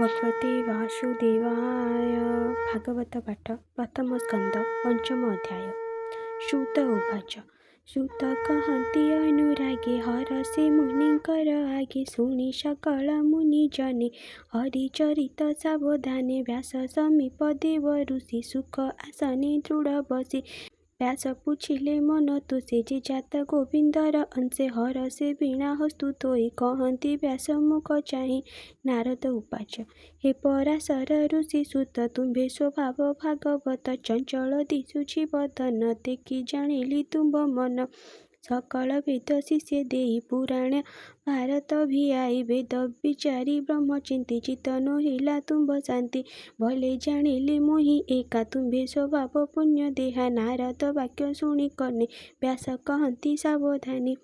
ଭଗବତେ ବାସୁଦେବାୟ। ଭାଗବତ ପାଠ ପ୍ରଥମ ସ୍କନ୍ଧ ପଞ୍ଚମ ଅଧ୍ୟାୟ। ସୂତ ଉବାଚ। ସୂତ କହନ୍ତି ଅନୁରାଗେ ହରଷେ ମୁନିଙ୍କର ଆଗେ, ଶୁଣି ସକଳ ମୁନି ଜନେ ହରିଚରିତ ସାବଧାନେ। ବ୍ୟାସ ସମୀପ ଦେବ ଋଷି ସୁଖ ଆସନେ ଦୃଢ଼ ବସେ। ବ୍ୟାସ ପୁଛିଲେ ମନ ତୋଷେ, ଯେ ଜାତ ଗୋବିନ୍ଦର ଅଂଶେ ହରଷେ ବୀଣା ହସ୍ତୁ ତୋଇ। କହନ୍ତି ବ୍ୟାସ ମୁଖ ଚାହିଁ। ନାରଦ ଉବାଚ। ହେ ପରାଶର ଋଷି ସୁତ, ତୁମ୍ଭେ ସ୍ୱଭାବ ଭାଗବତ। ଚଞ୍ଚଳ ଦିଶୁଛି ବଦନ, ଦେଖି ଜାଣିଲି ତୁମ୍ଭ ମନ। ସକଳ ବେଦ ଶିଷ୍ୟ ଦେଇ ପୁରାଣ ଭାରତ ଭିଆଇ। ବେଦ ବିଚାରି ବ୍ରହ୍ମ ଚିନ୍ତି, ଚିତ୍ତ ନୋହିଲା ତୁମ୍ଭ ଶାନ୍ତି। ଭଲେ ଜାଣିଲି ମୁହିଁ ଏକା, ତୁମ୍ଭେ ସ୍ୱଭାବ ପୁଣ୍ୟ ଦେହା। ନାରଦ ବାକ୍ୟ ଶୁଣି କର୍ଣ୍ଣେ ବ୍ୟାସ କହନ୍ତି ସାବଧାନେ।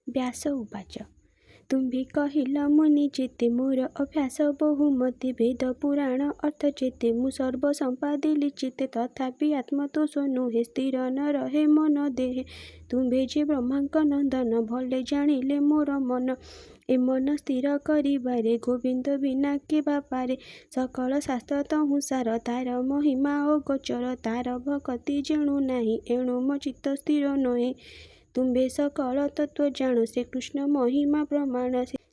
ବ୍ୟାସ ଉବାଚ। ତୁମ୍ଭେ କହିଲ ମୁନି ଯେତେ, ମୋର ଅଭ୍ୟାସ ବହୁମତେ। ବେଦ ପୁରାଣ ଅର୍ଥ ଯେତେ, ମୁଁ ସର୍ବ ସମ୍ପାଦିଲି ଚିତ୍ତେ। ତଥାପି ଆତ୍ମତୋଷ ନୁହେଁ, ସ୍ଥିର ନ ରହେ ମନ ଦେହେ। ତୁମ୍ଭେ ଯେ ବ୍ରହ୍ମାଙ୍କ ନନ୍ଦନ, ଭଲେ ଜାଣିଲେ ମୋର ମନ। ଏ ମନ ସ୍ଥିର କରିବାରେ, ଗୋବିନ୍ଦ ବିନା କେ ବା ପାରେ। ସକଳ ଶାସ୍ତ୍ର ତହୁଁ ସାର, ତାର ମହିମା ଅଗୋଚର। ତାର ଭକତି ଯେଣୁ ନାହିଁ, ଏଣୁ ମୋ ଚିତ୍ତ ସ୍ଥିର ନୋହେ। ତୁମ୍ଭେ ସକଳ ତତ୍ତ୍ୱ ଜାଣ, ସେ କୃଷ୍ଣ ମହିମା ପ୍ରମାଣ।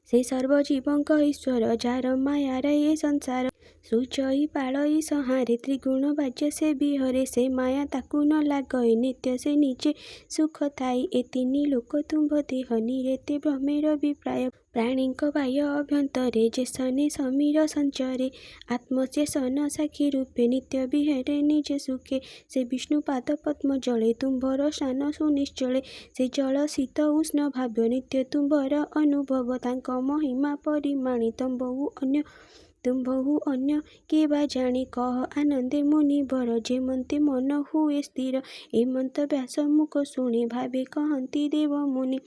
ସେ ସର୍ବଜୀବଙ୍କ ଈଶ୍ୱର, ଯାର ମାୟାର ଏ ସଂସାର। ସୃଜଇ ପାଳଇ ସଂହାରେ, ତ୍ରିଗୁଣ ବାଜ୍ୟ ସେ ବିହରେ। ସେ ମାୟା ତାକୁ ନ ଲାଗଇ, ନିତ୍ୟ ସେ ନିଜେ ସୁଖ ଥାଇ। ଏ ତିନି ଲୋକ ତୁମ୍ଭ ଦେହ, ନିରେତେ ଭ୍ରମେର ବିପ୍ରାୟ। ପ୍ରାଣୀଙ୍କ ବାହ୍ୟ ଅଭ୍ୟନ୍ତରେ, ଯେସନେ ସମୀର ସଞ୍ଚରେ। ଆତ୍ମ ଶେଷନ ସାକ୍ଷୀ ରୂପେ, ନିତ୍ୟ ବିହେରେ ନିଜେ ସୁଖେ। ସେ ବିଷ୍ଣୁ ପାଦ ପଦ୍ମ ଜଳେ, ତୁମ୍ଭର ସ୍ନାନ ସୁନିଶ୍ଚଳେ। ସେ ଜଳ ଶୀତ ଉଷ୍ଣ ଭାବ୍ୟ, ନିତ୍ୟ ତୁମ୍ଭର ଅନୁଭବ। ତାଙ୍କ ମହିମା ପରିମାଣି, ତୁମ୍ଭହୁ ଅନ୍ୟ କେ ବା ଜାଣି। କହ ଆନନ୍ଦେ ମୁନିବର, ଯେ ମନ୍ତେ ମନ ହୁଏ ସ୍ଥିର। ଏ ମନ୍ତ ବ୍ୟାସ ମୁଖ ଶୁଣି, ଭାବେ କହନ୍ତି ଦେବ ମୁନି।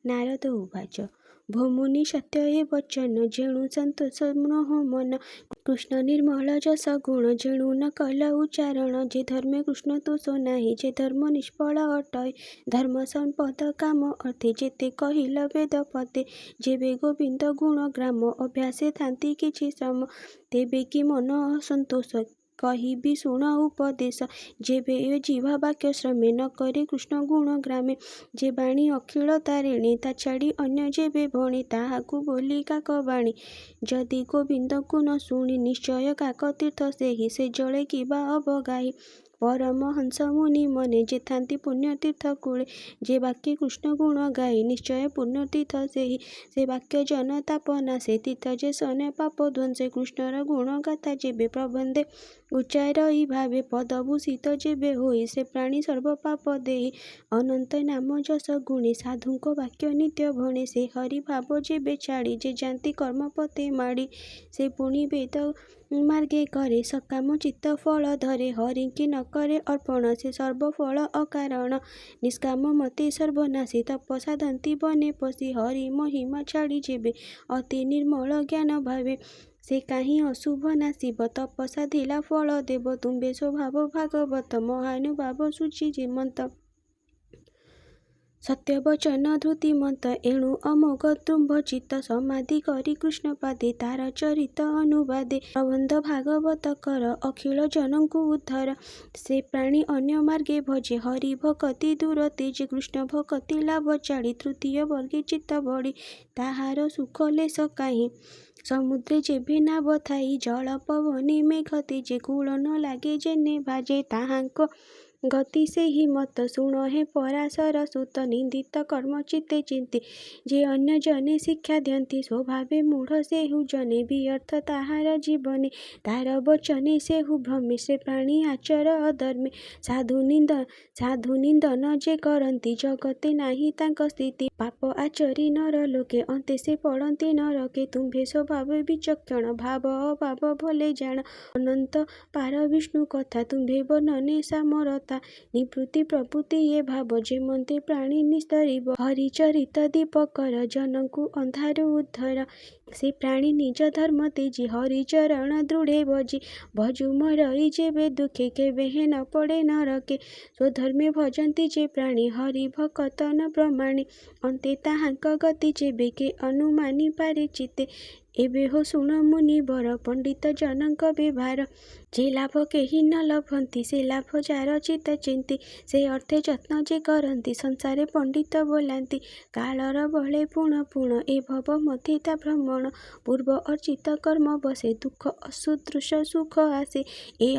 ନାରଦ ଉବାଚ। ଭୋ ମୁନି ସତ୍ୟ ଏ ବଚନ, ଯେଣୁ ସନ୍ତୋଷ ନୋହ ମନ। କୃଷ୍ଣ ନିର୍ମଳ ଯଶ ଗୁଣ, ଯେଣୁ ନ କଲ ଉଚ୍ଚାରଣ। ଯେ ଧର୍ମେ କୃଷ୍ଣ ତୋଷ ନାହିଁ, ଯେ ଧର୍ମ ନିଷ୍ଫଳ ଅଟଇ। ଧର୍ମ ସମ୍ପଦ କାମ ଅର୍ଥେ, ଯେତେ କହିଲ ବେଦ ପଦେ। ଯେବେ ଗୋବିନ୍ଦ ଗୁଣ ଗ୍ରାମ, ଅଭ୍ୟାସେ ଥାନ୍ତି କିଛି ଶ୍ରମ। ତେବେ କି ମନ ଅସନ୍ତୋଷ, କହିବି ଶୁଣ ଉପଦେଶ। ଯେବେ ଜିହ୍ବା ବାକ୍ୟ ଶ୍ରମେ, ନ କରେ କୃଷ୍ଣ ଗୁଣ ଗ୍ରାମେ। ଯେ ବାଣୀ ଅଖିଳ ତାରିଣୀ, ତା ଛାଡ଼ି ଅନ୍ୟ ଯେବେ ଭଣେ। ତାହାକୁ ବୋଲି କାକ ବାଣୀ, ଯଦି ଗୋବିନ୍ଦଙ୍କୁ ନ ଶୁଣି। ନିଶ୍ଚୟ କାକ ତୀର୍ଥ ସେହି, ସେ ଜଳେ କିବା ଅବଗାହି। ପରମହଂସ ମୁନି ମନେ, ଯେ ଥାନ୍ତି ପୁଣ୍ୟ ତୀର୍ଥ କୂଳେ। ଯେ ବାକ୍ୟେ କୃଷ୍ଣ ଗୁଣ ଗାଇ, ନିଶ୍ଚୟ ପୁଣ୍ୟ ତୀର୍ଥ ସେହି। ସେ ବାକ୍ୟ ଜନ ତାପ ନାଶେ, ତୀର୍ଥ ଯେ ସନେ ପାପ ଧ୍ୱଂସେ। କୃଷ୍ଣର ଗୁଣ ଗାଥା ଯେବେ ପ୍ରବନ୍ଧେ, ଉଚ୍ଚାରଇ ଭାବେ। ପଦଭୂଷିତ ଯେବେ ହୋଇ, ସେ ପ୍ରାଣୀ ସର୍ବ ପାପ ଦେଇ। ଅନନ୍ତ ନାମ ଯଶ ଗୁଣେ, ସାଧୁଙ୍କ ବାକ୍ୟ ନିତ୍ୟ ଭଣେ। ସେ ହରି ଭାବ ଯେବେ ଛାଡ଼ି, ଯେ ଯାନ୍ତି କର୍ମ ପଥେ ମାଡ଼ି। ସେ ପୁଣି ବେଦ ମାର୍ଗେ କରେ ସକାମ, ଚିତ୍ତ ଫଳ ଧରେ। ହରିଙ୍କି ନ କରେ ଅର୍ପଣ, ସେ ସର୍ବ ଫଳ ଅକାରଣ। ନିଷ୍କାମ ମତେ ସର୍ବନାଶୀ, ତପ ସାଧନ୍ତି ବନେ ପଶି। ହରି ମହିମା ଛାଡ଼ି ଯେବେ, ଅତି ନିର୍ମଳ ଜ୍ଞାନ ଭାବେ। ସେ କାହିଁ ଅଶୁଭ ନାଶିବ, ତପ ସାଧିଲା ଫଳ ଦେବ। ତୁମ୍ଭେ ସ୍ୱଭାବ ଭାଗବତ, ମହାନୁଭାବ ସୂଚି ଯେମନ୍ତ। ସତ୍ୟ ବଚନ ଧୃତିମନ୍ତ, ଏଣୁ ଅମୋଘ ତୁମ୍ଭ ଚିତ୍ତ। ସମାଧି କରି କୃଷ୍ଣ ପାଦେ, ତାର ଚରିତ ଅନୁବାଦେ। ପ୍ରବନ୍ଧ ଭାଗବତ କର, ଅଖିଳ ଜନଙ୍କୁ ଉଦ୍ଧର। ସେ ପ୍ରାଣୀ ଅନ୍ୟ ମାର୍ଗେ ଭଜେ, ହରି ଭକତି ଦୂର ତେଜେ। କୃଷ୍ଣ ଭକତି ଲାଭ ଛାଡ଼ି, ତୃତୀୟ ବର୍ଗେ ଚିତ୍ତ ବଢ଼ି। ତାହାର ସୁଖ ଲେଶ କାହିଁ, ସମୁଦ୍ରେ ଯେବେ ନାବ ଥାଇ। ଜଳ ପବନେ ମେଘ ତେଜେ, କୂଳ ନ ଲାଗେ ଯେନେ ଭାଜେ। ତାହାଙ୍କ ଗତି ସେହି ମତ, ଶୁଣ ହେ ପରାଶର ସୁତ। ନିନ୍ଦିତ କର୍ମ ଚିତ୍ତେ ଚିନ୍ତି, ଯେ ଅନ୍ୟ ଜନେ ଶିକ୍ଷା ଦିଅନ୍ତି। ସ୍ୱଭାବେ ମୂଢ଼ ସେହୁ ଜନେ, ବିଅର୍ଥ ତାହାର ଜୀବନେ। ତାର ବଚନେ ସେହୁ ଭ୍ରମେ, ସେ ପ୍ରାଣୀ ଆଚର ଅଧର୍ମେ। ସାଧୁ ନିନ୍ଦନ ଯେ କରନ୍ତି, ଜଗତେ ନାହିଁ ତାଙ୍କ ସ୍ଥିତି। ପାପ ଆଚରି ନର ଲୋକେ, ଅନ୍ତେ ସେ ପଡ଼ନ୍ତି ନରକେ। ତୁମ୍ଭେ ସ୍ୱଭାବ ବିଚକ୍ଷଣ, ଭାବ ଅଭାବ ଭଲେ ଜାଣ। ଅନନ୍ତ ପାର ବିଷ୍ଣୁ କଥା, ତୁମ୍ଭେ ବର୍ଣ୍ଣନେ ସାମରତା। ନିବୃତ୍ତି ପ୍ରବୃତ୍ତି ଏ ଭାବ, ଯେମନ୍ତେ ପ୍ରାଣୀ ନିସ୍ତରିବ। ହରିଚରିତ ଦୀପକର, ଜନଙ୍କୁ ଅନ୍ଧାରୁ ଉଦ୍ଧର। ସେ ପ୍ରାଣୀ ନିଜ ଧର୍ମ ତେଜି, ହରିଚରଣ ଦୃଢ଼େ ଭଜି। ଭଜୁ ମରଇ ଯେବେ ଦୁଃଖେ, କେବେ ହେ ନ ପଡ଼େ ନରକେ। ସ୍ୱଧର୍ମେ ଭଜନ୍ତି ଯେ ପ୍ରାଣୀ, ହରି ଭକତ ନ ପ୍ରମାଣେ। ଅନ୍ତେ ତାହାଙ୍କ ଗତି ଯେବେ, କେ ଅନୁମାନି ପାରେ ଚିତ୍ତେ। ଏବେ ହୋ ଶୁଣ ମୁନିବର ପଣ୍ଡିତ ଜନଙ୍କ ବ୍ୟବହାର। ଯେ ଲାଭ କେହି ନ ଲଭନ୍ତି ସେ ଲାଭ ଯାର ଚିତ ଚିନ୍ତି। ସେ ଅର୍ଥେ ଯତ୍ନ ଯେ କରନ୍ତି ସଂସାରେ ପଣ୍ଡିତ ବୋଲାନ୍ତି। କାଳର ବଳେ ପୁଣ ପୁଣ ଏ ଭବ ମଧ୍ୟେ ତା ଭ୍ରମଣ। ପୂର୍ବ ଅର୍ଚିତ କର୍ମ ବସେ ଦୁଃଖ ଅସୁଦୃଶ ସୁଖ ଆସେ। ଏ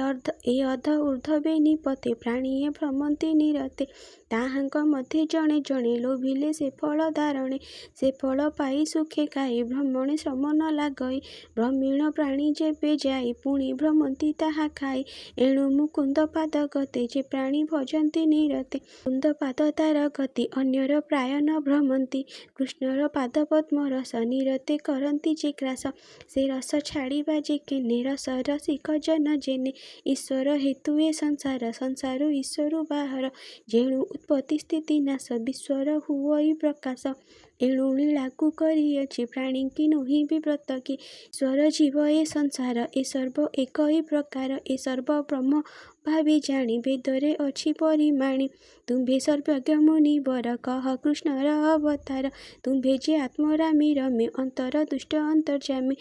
ଅଧ ଊର୍ଧ୍ୱ ବେନିପତେ ପ୍ରାଣୀଏ ଭ୍ରମନ୍ତି ନିରତେ। ତାହାଙ୍କ ମଧ୍ୟେ ଜଣେ ଜଣେ ଲୋଭିଲେ ସେ ଫଳ ଧାରଣେ। ସେ ଫଳ ପାଇ ସୁଖେ ଖାଇ ଭ୍ରମଣେ ଶ୍ରମ ନ ଲାଗଇ। ଭ୍ରମିଣ ପ୍ରାଣୀ ଯେବେ ଯାଇ ପୁଣି ଭ୍ରମନ୍ତି ତାହା ଖାଇ। ଏଣୁ ମୁକୁନ୍ଦ ପାଦ ଗତେ ଯେ ପ୍ରାଣୀ ଭଜନ୍ତି ନିରତେ। ମୁକୁନ୍ଦ ପାଦ ତାର ଗତି ଅନ୍ୟର ପ୍ରାୟ ନ ଭ୍ରମନ୍ତି। କୃଷ୍ଣର ପାଦ ପଦ୍ମ ରସ ନିରତେ କରନ୍ତି ଯେ ଗ୍ରାସ। ସେ ରସ ଛାଡ଼ିବା ଯେ କେନେ ରସ ରସିକ ଜନ ଜେନେ। ଈଶ୍ୱର ହେତୁ ଏ ସଂସାର ସଂସାରୁ ଈଶ୍ୱରୁ ବାହାର। ଯେଣୁ ଉତ୍ପତ୍ତି ସ୍ଥିତି ନାଶ ବିଶ୍ୱର ହୁଅଇ ପ୍ରକାଶ। ଏଣୁ ଲୀଳାକୁ କରିଅଛି ପ୍ରାଣୀ କି ନୋହି ବିବ୍ରତ କି। ଈଶ୍ୱର ଜୀବ ଏ ସଂସାର ଏ ସର୍ବ ଏକଇ ପ୍ରକାର। ଏ ସର୍ବ ବ୍ରହ୍ମ ଭାବି ଜାଣି ବେଦରେ ଅଛି ପରିମାଣି। ତୁମ୍ଭେ ସର୍ବଜ୍ଞ ମୁନିବର କହ କୃଷ୍ଣର ଅବତାର। ତୁମ୍ଭେ ଯେ ଆତ୍ମରାମୀ ରମେ ଅନ୍ତର ଦୁଷ୍ଟ ଅନ୍ତର୍ଯ୍ୟାମୀ।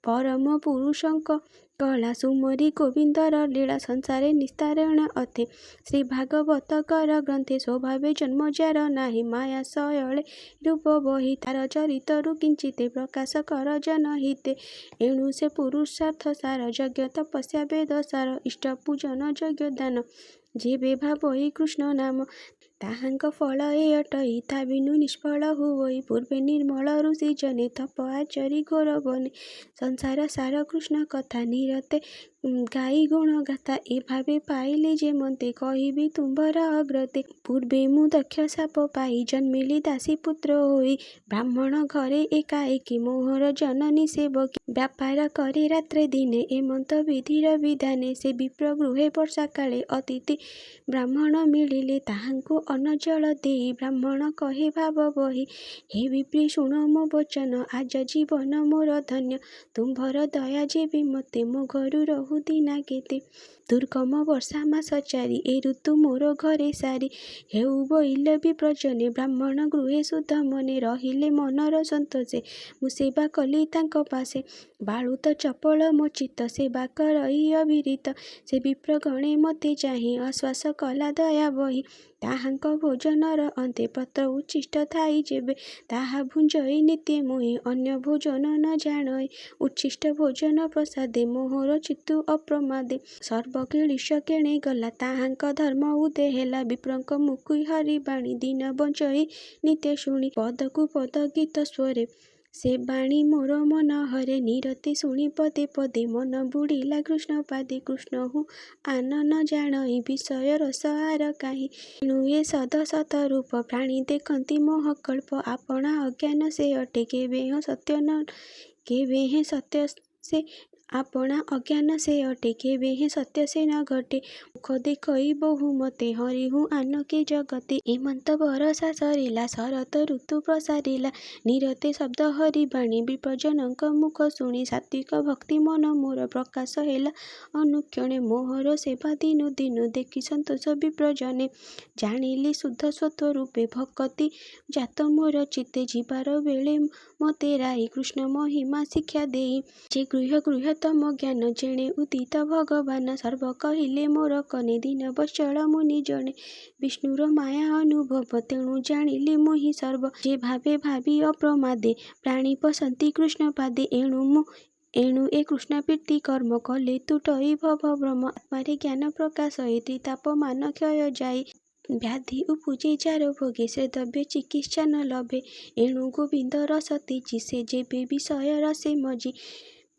ପରମ ପୁରୁଷଙ୍କ କଳା ସୁମରି ଗୋବିନ୍ଦର ଲୀଳା ସଂସାରେ ନିସ୍ତାରଣ ଅଥେ। ଶ୍ରୀ ଭାଗବତ କର ଗ୍ରନ୍ଥେ ସ୍ୱଭାବେ ଜନ୍ମ ଯାର ନାହିଁ। ମାୟା ସୟଳେ ରୂପ ବହି ତାର ଚରିତରୁ କିଞ୍ଚିତେ ପ୍ରକାଶ କର ଜନହିତେ। ଏଣୁ ସେ ପୁରୁଷାର୍ଥ ସାର ଯଜ୍ଞ ତପସ୍ୟା ବେଦ ସାର। ଇଷ୍ଟ ପୂଜନ ଯଜ୍ଞ ଦାନ ଯେବେ ଭାବଇ କୃଷ୍ଣ ନାମ। ତାହାଙ୍କ ଫଳ ଏ ଅଟଇ ତା ବିନୁ ନିଷ୍ଫଳ ହୁଅଇ। ପୂର୍ବେ ନିର୍ମଳ ଋଷି ଜନେ ତପ ଆଚରି ଘୋର ବନେ। ସଂସାର ସାର କୃଷ୍ଣ କଥା ନିରତେ ଗାଇ ଗୁଣ ଗାଥା। ଏ ଭାବେ ପାଇଲି ଯେ ମନ୍ତେ କହିବି ତୁମ୍ଭର ଅଗ୍ରତେ। ପୂର୍ବେ ମୁଁ ଦକ୍ଷ ଶାପ ପାଇ ଜନ୍ମିଲି ଦାସୀ ପୁତ୍ର ହୋଇ। ବ୍ରାହ୍ମଣ ଘରେ ଏକାଏକି ମୋହର ଜନନୀ ସେବକୀ। ବ୍ୟାପାର କରେ ରାତ୍ରେ ଦିନେ ଏମନ୍ତ ବିଧିର ବିଧାନେ। ସେ ବିପ୍ର ଗୃହେ ବର୍ଷା କାଳେ ଅତିଥି ବ୍ରାହ୍ମଣ ମିଳିଲେ। ତାହାଙ୍କୁ ଅନ୍ନ ଜଳ ଦେଇ ବ୍ରାହ୍ମଣ କହେ ଭାବ ବହି। ହେ ବିପ୍ରେ ଶୁଣ ମୋ ବଚନ ଆଜ ଜୀବନ ମୋର ଧନ୍ୟ। ତୁମ୍ଭର ଦୟା ଯେବେ ମତେ ମୋ ଘରୁ ରହୁ ଦିନା କେତେ। ଦୁର୍ଗମ ବର୍ଷା ମାସ ଚାରି ଏ ଋତୁ ମୋର ଘରେ ସାରି। ହେଉ ବୋଇଲ ବିପ୍ରଜନେ ବ୍ରାହ୍ମଣ ଗୃହେ ଶୁଦ୍ଧ ମନେ। ରହିଲେ ମନର ସନ୍ତୋଷେ ମୁଁ ସେବା କଲି ତାଙ୍କ ପାଶେ। ବାଳୁତ ଚପଳ ମୋ ଚିତ୍ତ ସେବା କରଇ ଅବିରିତ। ସେ ବିପ୍ରଗଣେ ମତେ ଚାହିଁ ଆଶ୍ୱାସ କଲା ଦୟା ବହି। ତାହାଙ୍କ ଭୋଜନର ଅନ୍ତେ ପତ୍ର ଉଚ୍ଛିଷ୍ଟ ଥାଇ ଯେବେ। ତାହା ଭୁଞ୍ଜଇ ନିତ୍ୟେ ମୁହିଁ ଅନ୍ୟ ଭୋଜନ ନ ଜାଣଇ। ଉଚ୍ଛିଷ୍ଟ ଭୋଜନ ପ୍ରସାଦେ ମୋହର ଚିତ୍ତୁ ଅପ୍ରମାଦେ। ସର୍ବ କ୍ଳେଶ କେଣେ ଗଲା ତାହାଙ୍କ ଧର୍ମ ଉଦେ ହେଲା। ବିପ୍ରଙ୍କ ମୁଖି ହରି ବାଣୀ ଦିନ ବଞ୍ଚଇ ନିତ୍ୟ ଶୁଣି। ପଦକୁ ପଦ ଗୀତ ସ୍ୱରେ ସେ ବାଣୀ ମୋର ମନ ହରେ। ନିରତେ ଶୁଣି ପଦେ ପଦେ ମନ ବୁଡ଼ିଲା କୃଷ୍ଣ ପାଦେ। କୃଷ୍ଣ ହୁ ଆନ ନ ଜାଣଇ ବିଷୟ ରସ ଆର କାହିଁ। ଏଣୁ ଏ ସଦ ସତ ରୂପ ପ୍ରାଣୀ ଦେଖନ୍ତି ମୋହ କଳ୍ପ। ଆପଣା ଅଜ୍ଞାନ ସେ ଅଟେ କେବେହେଁ ସତ୍ୟ ସେ। ଆପଣା ଅଜ୍ଞାନ ସେ ଅଟେ କେବେହେଁ ସତ୍ୟ ସେ ନ ଘଟେ। ମୁଖ ଦେଖଇ ବହୁ ମତେ ହରିହୁ ଆନ କେ ଜଗତେ। ଏମନ୍ତ ବରଷା ସରିଲା ଶରତ ଋତୁ ପ୍ରସାରିଲା। ନିରତେ ଶବ୍ଦ ହରି ବାଣୀ ବିପ୍ରଜନଙ୍କ ମୁଖ ଶୁଣି। ସାତ୍ୱିକ ଭକ୍ତି ମନ ମୋର ପ୍ରକାଶ ହେଲା ଅନୁକ୍ଷଣେ। ମୋହର ସେବା ଦିନୁ ଦିନୁ ଦେଖି ସନ୍ତୋଷ ବିପ୍ରଜନେ। ଜାଣିଲି ଶୁଦ୍ଧ ସ୍ୱତରୂପେ ଭକତି ଜାତ ମୋର ଚିତ୍ତେ। ଯିବାର ବେଳେ ମତେ ରାଇ କୃଷ୍ଣ ମହିମା ଶିକ୍ଷା ଦେଇ। ଯେ ଗୃହ୍ୟତମ ଜ୍ଞାନ ଯେଣେ ଉଦିତ ଭଗବାନ। ସର୍ବ କହିଲେ ମୋର କନେ ଦୀନ ବତ୍ସଳ ମୁନି ଜଣେ। ବିଷ୍ଣୁର ମାୟା ଅନୁଭବ ତେଣୁ ଜାଣିଲି ମୁହିଁ ସର୍ବ। ଯେ ଭାବେ ଭାବି ଅପ୍ରମାଦେ ପ୍ରାଣୀ ପଶନ୍ତି କୃଷ୍ଣ ପାଦେ। ଏଣୁ ଏ କୃଷ୍ଣ ପ୍ରୀତି କର୍ମ କଲେ ତୁଟଇ ଭବ ଭ୍ରମ। ଆତ୍ମାରେ ଜ୍ଞାନ ପ୍ରକାଶ ଏ ତ୍ରିତାପ ମାନ କ୍ଷୟ ଯାଇ। ବ୍ୟାଧି ଉପୁଜେ ଯାର ଭୋଗେ ସେ ଦ୍ରବ୍ୟ ଚିକିତ୍ସା ନ ଲଭେ। ଏଣୁ ଗୋବିନ୍ଦ ରସ ତେଜି ସେ ଯେବେ ବିଷୟ ରସେ ମଜି।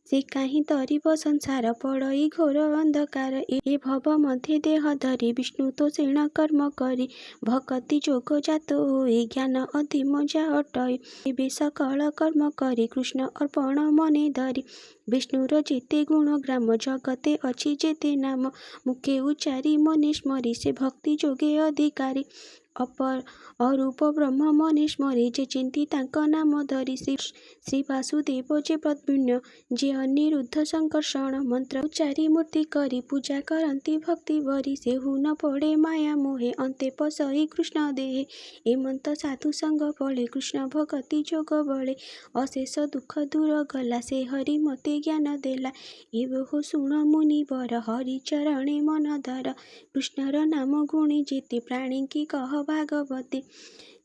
ସେ କାହିଁ ତରିବ ସଂସାର ପଡ଼ଇ ଘୋର ଅନ୍ଧକାର। ଏ ଭବ ମଧ୍ୟେ ଦେହ ଧରି ବିଷ୍ଣୁ ତୋଷିଣ କର୍ମ କରି। ଭକତି ଯୋଗ ଜାତ ହୋଇ ଜ୍ଞାନ ଅଧିମ ଯା ଅଟଇ। ଏବେ ସକଳ କର୍ମ କରି କୃଷ୍ଣ ଅର୍ପଣ ମନେ ଧରି। ବିଷ୍ଣୁର ଯେତେ ଗୁଣ ଗ୍ରାମ ଜଗତେ ଅଛି ଯେତେ ନାମ। ମୁଖେ ଉଚ୍ଚାରି ମନେ ସ୍ମରି ସେ ଭକ୍ତି ଯୋଗେ ଅଧିକାରୀ। ଅରୂପ ବ୍ରହ୍ମ ମନେ ସ୍ମରେ ଯେ ଚିନ୍ତି ତାଙ୍କ ନାମ ଧରି ଶ୍ରୀ ବାସୁଦେବ ଯେ ପ୍ରଦ୍ୟୁମ୍ନ ଯେ ଅନିରୁଦ୍ଧ ସଂକର୍ଷଣ ମନ୍ତ୍ର ଉଚ୍ଚାରି ମୂର୍ତ୍ତି କରି ପୂଜା କରନ୍ତି ଭକ୍ତି ଭରି ସେହୁ ନ ପଡ଼େ ମାୟା ମୋହେ ଅନ୍ତେ ପଶଇ କୃଷ୍ଣ ଦେହେ ଏମନ୍ତ ସାଧୁ ସଙ୍ଗ ଫଳେ କୃଷ୍ଣ ଭଗତି ଯୋଗ ବଳେ ଅଶେଷ ଦୁଃଖ ଦୂର ଗଲା ସେ ହରି ମତେ ଜ୍ଞାନ ଦେଲା ଏବୋହ ଶୁଣ ମୁନିବର ହରି ଚରଣେ ମନ ଧର କୃଷ୍ଣର ନାମ ଗୁଣେ ଯେତେ ପ୍ରାଣୀ କି କହ ଭାଗବତେ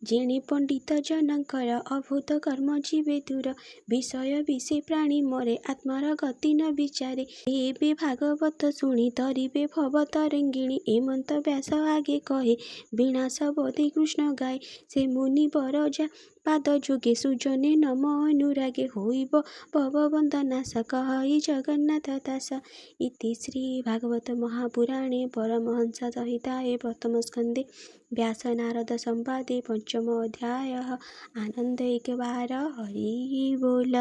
ଯେଣେ ପଣ୍ଡିତ ଜନଙ୍କର ଅଭୂତ କର୍ମ ଯିବେ ଦୂର ବିଷୟ ବିଷେ ପ୍ରାଣୀ ମରେ ଆତ୍ମାର ଗତି ନ ବିଚାରେ ଏବେ ଭାଗବତ ଶୁଣି ତରିବେ ଭବ ତରଙ୍ଗିଣୀ ଏମନ୍ତ ବ୍ୟାସ ଆଗେ କହେ ବିନାଶ ବୋଧେ କୃଷ୍ଣ ଗାଏ ସେ ମୁନି ବର ଯା ପାଦ ଯୋଗେ ସୁଜନେ ନମ ଅନୁରାଗେ ହୋଇବ ଭବ ବନ୍ଦନାଶ କହଇ ଜଗନ୍ନାଥ ଦାସ ଇତି ଶ୍ରୀ ଭାଗବତ ମହାପୁରାଣେ ପରମହଂସ ସଂହିତାଏ ପ୍ରଥମ ସ୍କନ୍ଧେ व्यास नारद संवादे पंचम अध्याय आनंद एक बार हरि बोल।